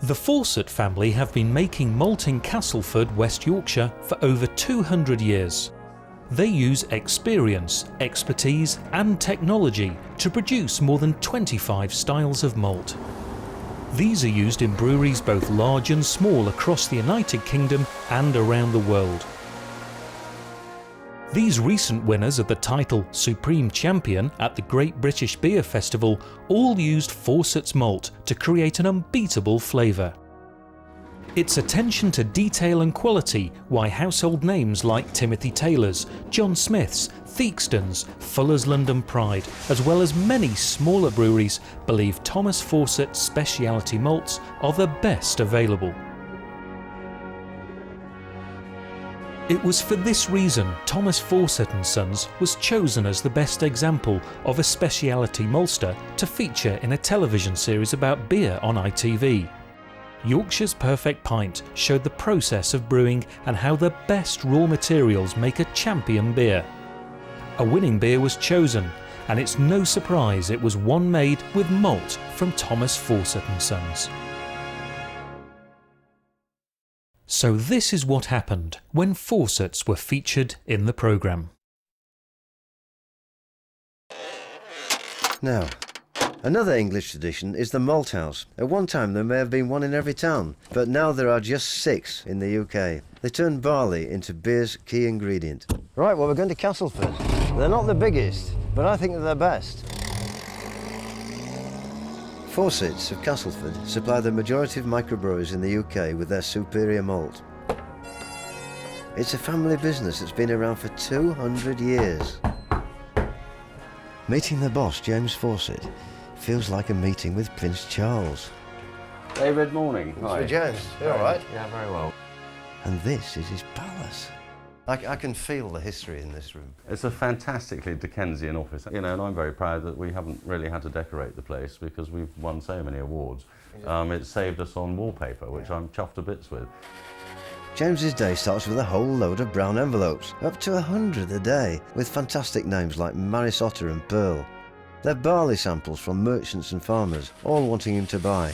The Fawcett family have been making malt in Castleford, West Yorkshire for over 200 years. They use experience, expertise and technology to produce more than 25 styles of malt. These are used in breweries both large and small across the United Kingdom and around the world. These recent winners of the title Supreme Champion at the Great British Beer Festival all used Fawcett's malt to create an unbeatable flavour. Its attention to detail and quality why household names like Timothy Taylor's, John Smith's, Theakston's, Fuller's London Pride, as well as many smaller breweries, believe Thomas Fawcett's specialty malts are the best available. It was for this reason Thomas Fawcett & Sons was chosen as the best example of a specialty maltster to feature in a television series about beer on ITV. Yorkshire's Perfect Pint showed the process of brewing and how the best raw materials make a champion beer. A winning beer was chosen, and it's no surprise it was one made with malt from Thomas Fawcett & Sons. So this is what happened when Fawcett's were featured in the programme. Now, another English tradition is the malt house. At one time there may have been one in every town, but now there are just 6 in the UK. They turn barley into beer's key ingredient. Right, well, we're going to Castleford. They're not the biggest, but I think they're the best. Fawcett's of Castleford supply the majority of microbreweries in the UK with their superior malt. It's a family business that's been around for 200 years. Meeting the boss, James Fawcett, feels like a meeting with Prince Charles. David, morning. Hi. James, you all right? Yeah, very well. And this is his palace. I can feel the history in this room. It's a fantastically Dickensian office, you know, and I'm very proud that we haven't really had to decorate the place because we've won so many awards. It's saved us on wallpaper, which I'm chuffed to bits with. James's day starts with a whole load of brown envelopes, up to 100 a day, with fantastic names like Maris Otter and Pearl. They're barley samples from merchants and farmers, all wanting him to buy.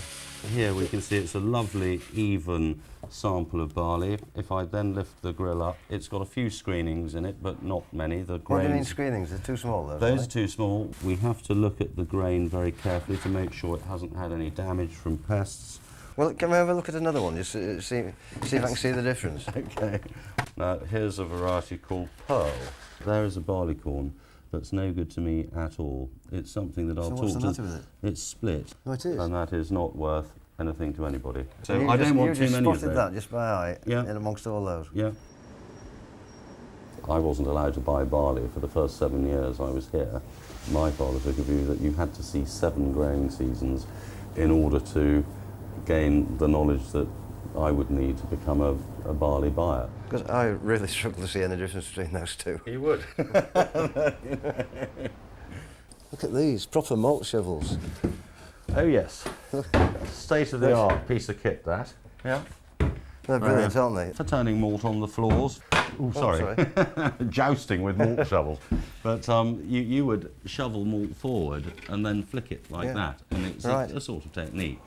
Here we can see it's a lovely, even sample of barley. If I then lift the grill up, it's got a few screenings in it, but not many. The grains, what do you mean screenings? They're too small, though. Those are too small. We have to look at the grain very carefully to make sure it hasn't had any damage from pests. Well, can we have a look at another one, just see if I can see the difference? Okay. Now, here's a variety called Pearl. There is a barley corn that's no good to me at all. It's something that I'll talk to. So what's the matter with it? It's split. Oh, it is? And that is not worth anything to anybody. So you I don't want too many of You just spotted those. that just by eye, Yeah. in amongst all those? Yeah. I wasn't allowed to buy barley for the first 7 years I was here. My father took a view that you had to see 7 growing seasons in order to gain the knowledge that I would need to become a barley buyer. Because I really struggle to see any difference between those two. You would. Look at these, proper malt shovels. Oh yes, state-of-the-art piece of kit that. Yeah. They're brilliant, aren't they? For turning malt on the floors. Ooh, sorry. Jousting with malt shovels. But you would shovel malt forward and then flick it like that, and it's a sort of technique.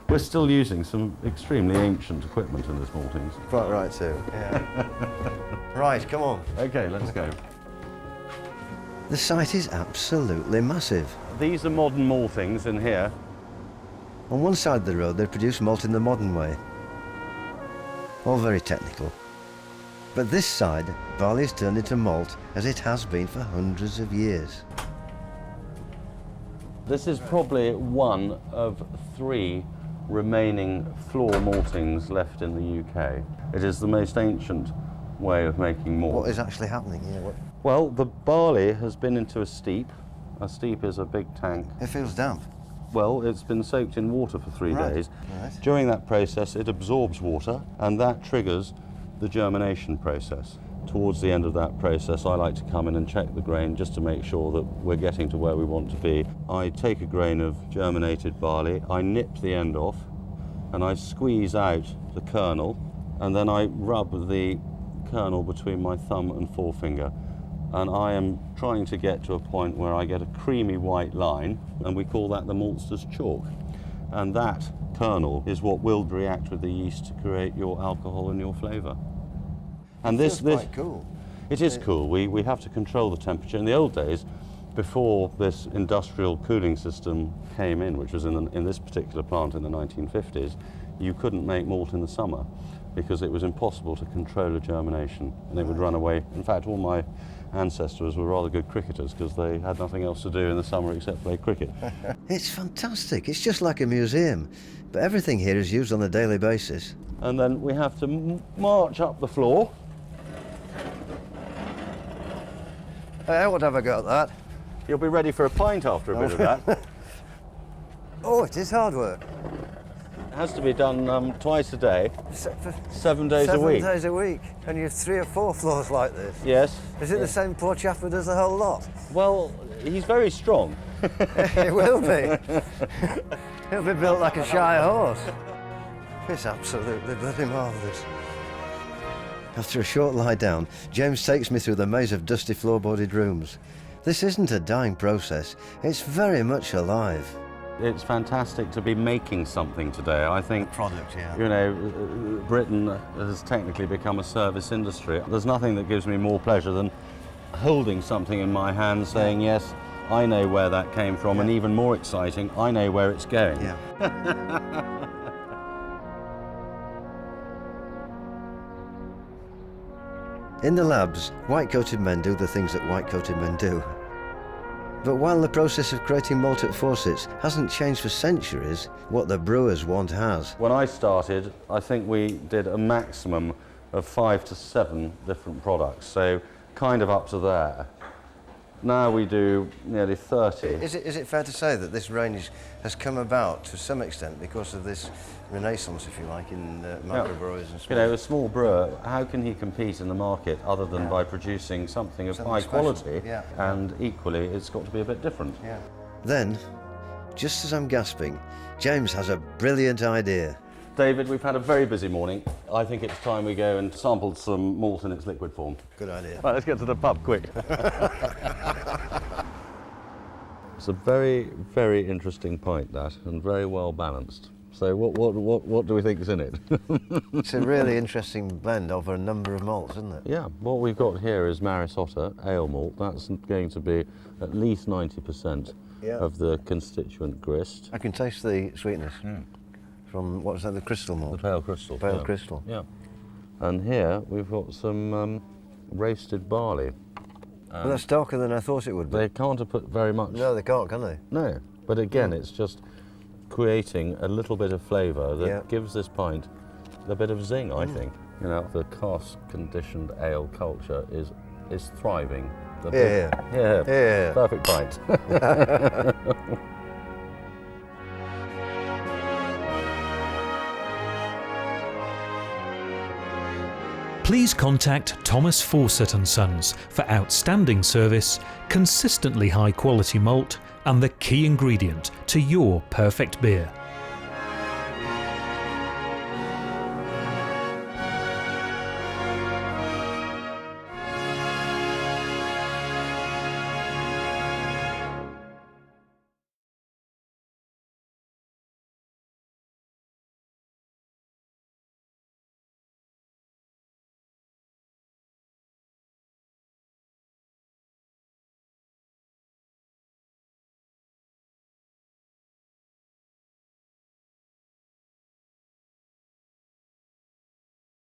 We're still using some extremely ancient equipment in this malting. Quite right too. Yeah. Right, come on. Okay, let's go. The site is absolutely massive. These are modern maltings in here. On one side of the road they produce malt in the modern way. All very technical. But this side, barley is turned into malt as it has been for hundreds of years. This is probably one of 3 remaining floor maltings left in the UK. It is the most ancient way of making malt. What is actually happening here? Well, the barley has been into a steep. A steep is a big tank. It feels damp. Well, it's been soaked in water for 3 days. Right. During that process, it absorbs water, and that triggers the germination process. Towards the end of that process, I like to come in and check the grain just to make sure that we're getting to where we want to be. I take a grain of germinated barley, I nip the end off, and I squeeze out the kernel, and then I rub the kernel between my thumb and forefinger. And I am trying to get to a point where I get a creamy white line, and we call that the maltster's chalk. And that kernel is what will react with the yeast to create your alcohol and your flavour. And this quite cool. It is cool. We have to control the temperature. In the old days, before this industrial cooling system came in, which was in this particular plant in the 1950s, you couldn't make malt in the summer because it was impossible to control a germination, and it would run away. In fact, all my ancestors were rather good cricketers because they had nothing else to do in the summer except play cricket. It's fantastic. It's just like a museum, but everything here is used on a daily basis. And then we have to march up the floor. What have I got that? You'll be ready for a pint after a bit of that. Oh, it is hard work. It has to be done twice a day, 7 days a week. 7 days a week, and you have 3 or 4 floors like this. Yes. Is it the same poor chap who does the whole lot? Well, he's very strong. It will be. He'll be built like a shy horse. It's absolutely bloody marvellous. After a short lie down, James takes me through the maze of dusty floorboarded rooms. This isn't a dying process, it's very much alive. It's fantastic to be making something today. I think, Product, yeah. you know, Britain has technically become a service industry. There's nothing that gives me more pleasure than holding something in my hand saying, yes, I know where that came from, and even more exciting, I know where it's going. Yeah. In the labs, white-coated men do the things that white-coated men do. But while the process of creating malt at Fawcett's hasn't changed for centuries, what the brewers want has. When I started, I think we did a maximum of 5 to 7 different products, so kind of up to there. Now we do nearly 30. Is it fair to say that this range has come about to some extent because of this renaissance, if you like, in microbreweries and small? You know, a small brewer, how can he compete in the market other than by producing something of high quality? Yeah. And equally, it's got to be a bit different. Yeah. Then, just as I'm gasping, James has a brilliant idea. David, we've had a very busy morning. I think it's time we go and sample some malt in its liquid form. Good idea. Right, let's get to the pub, quick. It's a very, very interesting pint, that, and very well balanced. So what do we think is in it? It's a really interesting blend over a number of malts, isn't it? Yeah, what we've got here is Maris Otter ale malt. That's going to be at least 90% of the constituent grist. I can taste the sweetness. From, what was that, the crystal malt? The pale crystal. Pale crystal. Yeah. And here we've got some roasted barley. Well, that's darker than I thought it would be. They can't put very much. No, they can't, can they? No, but again, it's just creating a little bit of flavour that gives this pint a bit of zing, I think. You know, the cask-conditioned ale culture is thriving. Yeah. Perfect pint. Please contact Thomas Fawcett & Sons for outstanding service, consistently high quality malt, and the key ingredient to your perfect beer.